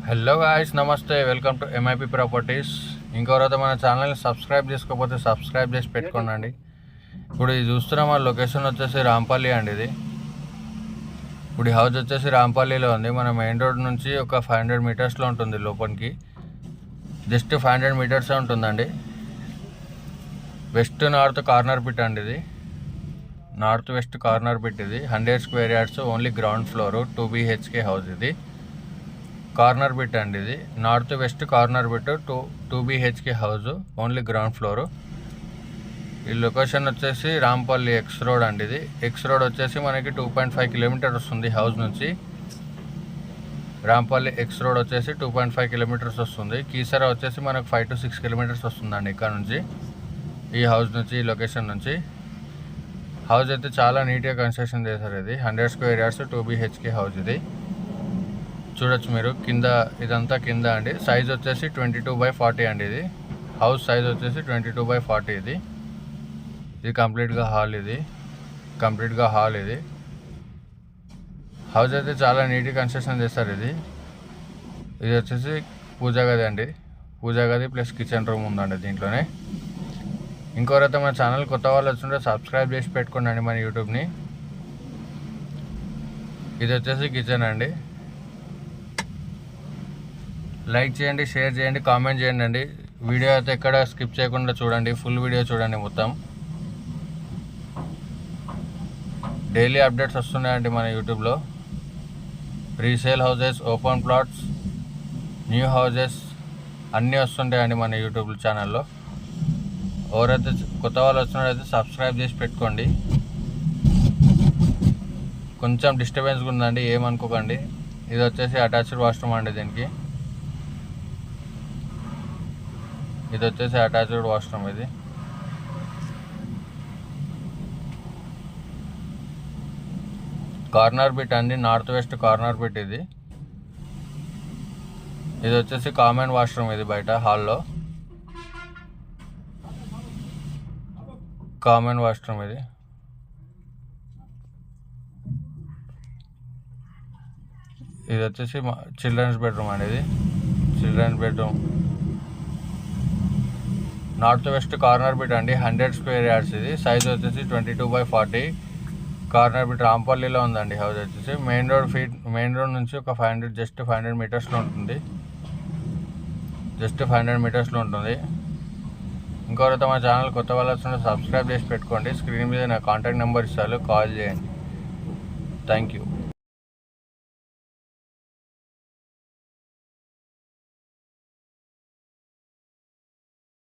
Hello guys, నమస్తే. Welcome to MIP properties. ఇంకొకరైతే మన ఛానల్ని సబ్స్క్రైబ్ చేసుకోకపోతే సబ్స్క్రైబ్ చేసి పెట్టుకోండి. ఇప్పుడు ఇది చూస్తున్న మన లొకేషన్ వచ్చేసి రాంపల్లి అండి. ఇప్పుడు ఈ హౌస్ వచ్చేసి రాంపల్లిలో ఉంది. మన మెయిన్ రోడ్ నుంచి ఒక 500 మీటర్స్లో ఉంటుంది. లోపలికి జస్ట్ 500 మీటర్సే ఉంటుందండి. వెస్ట్ నార్త్ కార్నర్ పిట్ అండి. ఇది నార్త్ వెస్ట్ కార్నర్ పిట్. ఇది 100 square yards, only ground floor, 2 BHK house. ఇది కార్నర్ బిట్ అండి. ఇది north west corner bit, 2 BHK house, only ground floor. ఈ లొకేషన్ వచ్చేసి రాంపల్లి ఎక్స్ రోడ్ అండి. ఇది ఎక్స్ రోడ్ వచ్చేసి మనకి 2.5 కిలోమీటర్స్ వస్తుంది హౌస్ నుంచి. రాంపల్లి ఎక్స్ రోడ్ వచ్చేసి 2.5 కిలోమీటర్స్ వస్తుంది. కీసరా వచ్చేసి మనకు 5 to 6 కిలోమీటర్స్ వస్తుందండి ఇక్కడ నుంచి, ఈ హౌస్ నుంచి, ఈ లొకేషన్ నుంచి. హౌస్ అయితే చాలా నీట్గా కన్స్ట్రక్షన్ చేశారు. ఇది 100 స్క్వేర్ యార్డ్స్, 2 BHK హౌస్. ఇది చూడొచ్చు మీరు. కింద ఇదంతా కింద అండి. సైజ్ వచ్చేసి 22/40 అండి. ఇది హౌస్ సైజ్ వచ్చేసి 22/40. ఇది కంప్లీట్గా హాల్. ఇది హౌస్ అయితే చాలా నీట్గా కన్స్ట్రక్షన్ చేస్తారు. ఇది వచ్చేసి పూజా గది అండి. పూజా గది ప్లస్ కిచెన్ రూమ్ ఉందండి దీంట్లోనే. ఇంకోరైతే మన ఛానల్ కొత్త వాళ్ళు వచ్చింటే సబ్స్క్రైబ్ చేసి పెట్టుకోండి మన యూట్యూబ్ని. ఇది వచ్చేసి కిచెన్ అండి. లైక్ చేయండి, షేర్ చేయండి, కామెంట్ చేయండి అండి. వీడియో అయితే ఎక్కడ స్కిప్ చేయకుండా చూడండి, ఫుల్ వీడియో చూడండి మొత్తం. డైలీ అప్డేట్స్ వస్తున్నాయండి మన యూట్యూబ్లో. Resale houses, open plots, new houses అన్నీ వస్తుంటాయండి మన యూట్యూబ్ ఛానల్లో. ఎవరైతే కొత్త వాళ్ళు వచ్చినట్టయితే సబ్స్క్రైబ్ చేసి పెట్టుకోండి. కొంచెం డిస్టర్బెన్స్గా ఉందండి, ఏమనుకోకండి. ఇది వచ్చేసి అటాచ్డ్ వాష్రూమ్ అండి. ఇది వచ్చేసి అటాచ్డ్ వాష్రూమ్. ఇది కార్నర్ బిట్ అండి, నార్త్ వెస్ట్ కార్నర్ బిట్. ఇది వచ్చేసి కామన్ వాష్రూమ్. ఇది బయట హాల్లో కామన్ వాష్రూమ్. ఇది వచ్చేసి చిల్డ్రన్స్ బెడ్రూమ్ అండి. ఇది children's bedroom, north west corner bit అండి, 100 స్క్వేర్ యార్డ్స్. ఇది సైజ్ వచ్చేసి 22/40. కార్నర్ బిట్ రాంపల్లిలో ఉందండి హౌస్ వచ్చేసి. మెయిన్ రోడ్ నుంచి ఒక 500 మీటర్స్లో ఉంటుంది. జస్ట్ 500 మీటర్స్లో ఉంటుంది. ఇంకోరైతే మా ఛానల్ కొత్త వాళ్ళు వస్తుంటే సబ్స్క్రైబ్ చేసి పెట్టుకోండి. స్క్రీన్ మీద నా కాంటాక్ట్ నెంబర్ ఇస్తాను, కాల్ చేయండి. Thank you.